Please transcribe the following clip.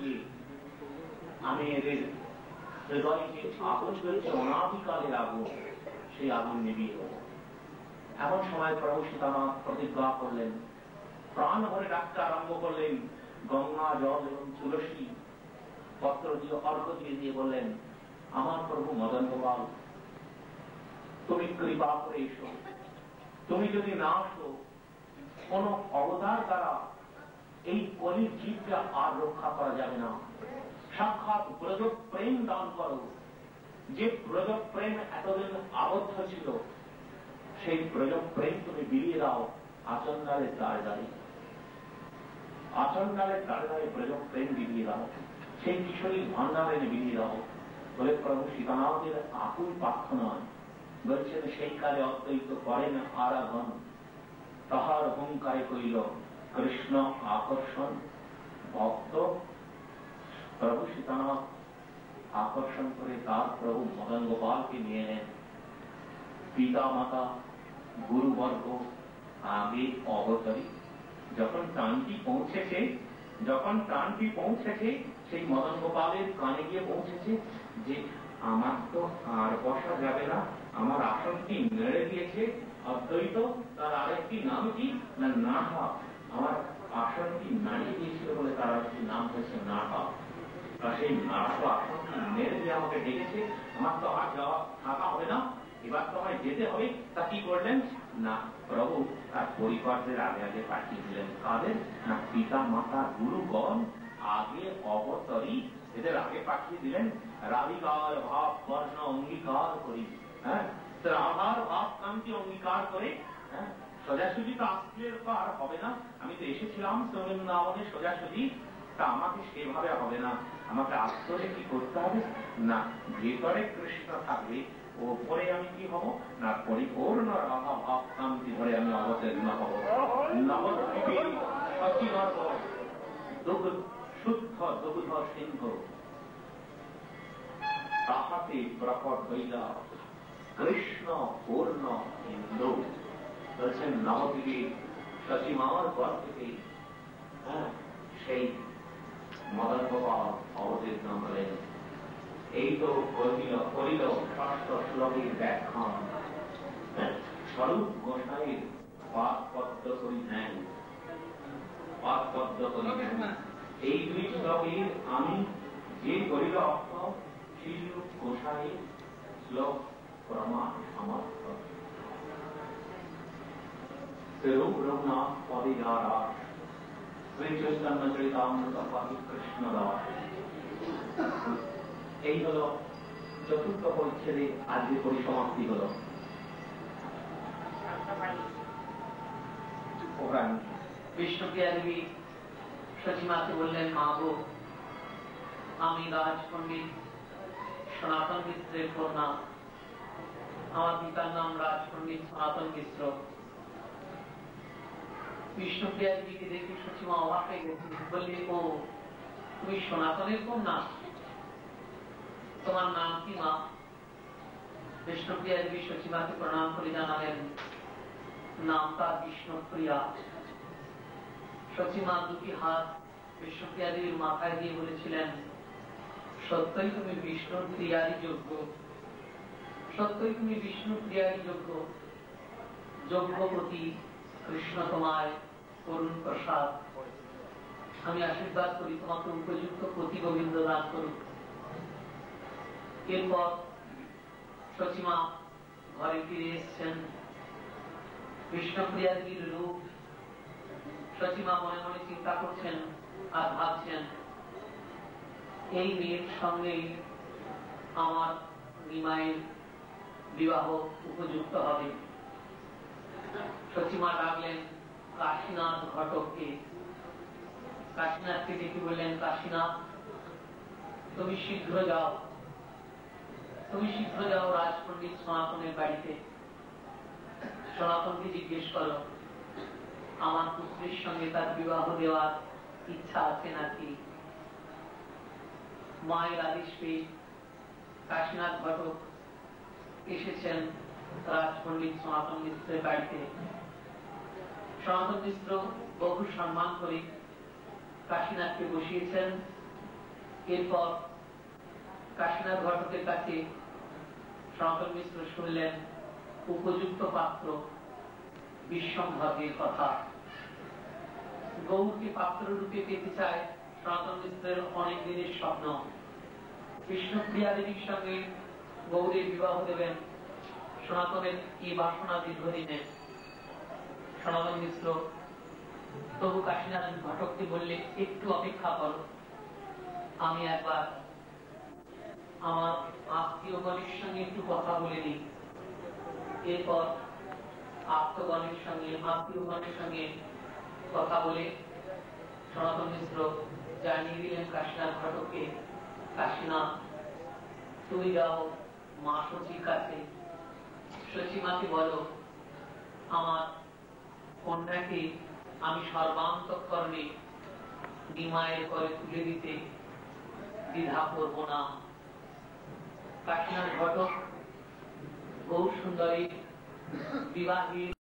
দিয়ে আমি এদের হৃদয়ে যে আগুন চলছে অনাদিকালের আগুন, সেই আগুন নিভিয়ে দেব। এমন সময় প্রভু সীতানাথ প্রতিজ্ঞা করলেন, প্রাণ ভরে ডাকতে আরম্ভ করলেন, গঙ্গা জল এবং তুলসী পত্র দিয়ে অর্ঘ দিয়ে বললেন, আমার প্রভু মদন গোপাল, তুমি কৃপা করে এসো। তুমি যদি না আসো, কোন অবতার দ্বারা এই কলির জীবকে আর রক্ষা করা যাবে না। সাক্ষাৎ ব্রজ প্রেম দান করো। যে ব্রজ প্রেম এতদিন আবদ্ধ ছিল, সেই ব্রজ প্রেম তুমি বিলিয়ে দাও আচন্ডালের দ্বারে দ্বারে। আচন্ডালের দ্বারে দ্বারে ব্রজ প্রেম বিলিয়ে দাও, সেই কিশোরী ভান্ডারে বিলিয়ে দাও। বলে প্রভু সীতানাথের আকুল প্রার্থনায় বলছেন, সেই কালে অদ্বৈত করেন আরাধন, তাহার হুঙ্কারে কইল কৃষ্ণ আকর্ষণ। ভক্ত প্রভু সীতানাথ আকর্ষণ করে তার প্রভু মদন গোপালকে নিয়ে নেন। পিতা মাতা গুরুবর্গ আগে অবতরী। যখন টানটি পৌঁছেছে সেই মদন গোপালের কানে গিয়ে পৌঁছেছে যে আমার তো আর বসা যাবে না, আমার আসনটি নেড়ে দিয়েছে অদ্বৈত। তার আরেকটি নাম কি না নাহা। আমার আসনটি নাড়িয়ে দিয়েছিল বলে তার একটি নাম হয়েছে নাহা। সেই নাহা আসনটি নেড়ে দিয়ে আমাকে ডেকেছে, আমার তো আর যাওয়া থাকা হবে না, এবার তো আমায় যেতে হবে। তা কি করলেন না, প্রভু তার পরিবারদের আগে আগে পাঠিয়ে দিলেন। কাদের না, পিতা মাতা গুরুগণ আগে অবতরী, এদের আগে পাঠিয়ে দিলেন। রাধিকার ভাব বর্ণ অঙ্গীকার করি, হ্যাঁ, রাধার ভাব কান্তি অঙ্গীকার করে, হ্যাঁ, সোজাসুজি তো আসলে আর হবে না। আমি তো এসেছিলাম বৃন্দাবনে সোজাসুজি, তা আমাকে সেভাবে হবে না। আমাকে আসলে কি করতে হবে না, ভেতরে কৃষ্ণ থাকবে, ওপরে আমি কি হব না, পরিপূর্ণ রাধা ভাব কান্তি ধরে আমি অবতীর্ণ হব। নবদ্বীপের সচিগর্ভ শুদ্ধ দুগ্ধ সিংহ, তাহাতে প্রকট হইল কৃষ্ণ পূর্ণ হিন্দু। বলছেন নবদ্বীপের সচিমার পর থেকে সেই মদন গোপাল অবতীর্ণ হলেন। এই তো করিল ষষ্ঠ শ্লোকের ব্যাখ্যান। স্বরূপ গোসাইয়ের পাদপদ্ম করি ধ্যান, পাদপদ্ম করি ধ্যান। এই দুই শ্লোকের আমি যে করিল অর্থ, শ্রীরূপ গোসাইয়ের শ্লোক প্রমাণ সমর্থ। রূপ রঘুনাথ পদে যারা শ্রী চৈতন্য চরিতামৃত পাহি কৃষ্ণ দাস। এই হল চতুর্থ পরিচ্ছেদে আজকে পরিসমাপ্তি হল। বিষ্ণুপ্রিয়া দেবী সচিমাকে বললেন, মা গো, আমি রাজ পণ্ডিত সনাতন মিশ্রের কন্যা। আমার পিতার নাম রাজ পণ্ডিত সনাতন মিশ্র। বিষ্ণুপ্রিয়া দেবীকে দেখে সচিমা অবাক হয়ে গেছে। বললে, ও তুমি সনাতনের কন্যা, তোমার নাম কি মা? বিষ্ণুপ্রিয়া দেবী সচিমাকে প্রণাম করে জানালেন, নাম তার বিষ্ণুপ্রিয়া। সচিমা দুটি হাত বিষ্ণুপ্রিয়া দেবীর মাথায় দিয়ে বলেছিলেন, সত্যই তুমি বিষ্ণুর প্রিয়ারই যোগ্য, সত্যই তুমি বিষ্ণুর প্রিয়ারই যোগ্য। যোগ্যপতি কৃষ্ণ তোমায় করুণ প্রসাদ। আমি আশীর্বাদ করি তোমাকে উপযুক্ত পতি গোবিন্দ দান করুক। এরপর সচিমা ঘরে ফিরে এসছেন। বিষ্ণুপ্রিয়া দেবীর রূপ সচিমা মনে মনে চিন্তা করছেন আর ভাবছেন, এই মেয়ের সঙ্গে আমার নিমাইয়ের বিবাহ উপযুক্ত হবে। সচিমা ডাকলেন কাশীনাথ ঘটককে। কাশীনাথকে ডেকে বললেন, কাশীনাথ, তুমি শীঘ্র যাও, তুমি শীঘ্র যাও রাজ পণ্ডিত সনাতনের বাড়িতে। সনাতনকে জিজ্ঞেস করো, আমার পুত্রের সঙ্গে তার বিবাহ দেওয়ার ইচ্ছা আছে নাকি। মায়ের আদেশ পেয়ে কাশীনাথ ঘটক এসেছেন রাজ পণ্ডিত সনাতন মিশ্রের বাড়িতে। সনাতন মিশ্র বহু সম্মান করে কাশীনাথকে বসিয়েছেন এরপর কাশীনাথ ঘটকের কাছে সনাতন মিশ্র শুনলেন উপযুক্ত পাত্র বিশ্বম্ভরের কথা। গৌরকে পাত্র রূপে পেতে চায় সনাতন মিশ্রের অনেক দিনের স্বপ্ন। বিষ্ণুপ্রিয়া দেবীর সঙ্গে গৌরের বিবাহ দেবেন সনাতনের এই বাসনা দীর্ঘদিনের। সনাতন মিশ্র তবু কাশীনাথ ঘটককে বললে, একটু অপেক্ষা করো, আমি একবার আমার আত্মীয়গণের সঙ্গে একটু কথা বলে নিই। এরপর আত্মীয়গণের সঙ্গে কথা বলে সনাতন মিশ্র জানিয়ে দিলেন কাশীনাথ ঘটককে, কাশীনাথ তুমি যাও মা শচীর কাছে, শচীমাকে বলো আমার কন্যাকে আমি সর্বান্তঃকরণে নিমায়ের করে তুলে দিতে দ্বিধা করব না। কাশীনাথ ঘটক গৌর সুন্দরী বিবাহের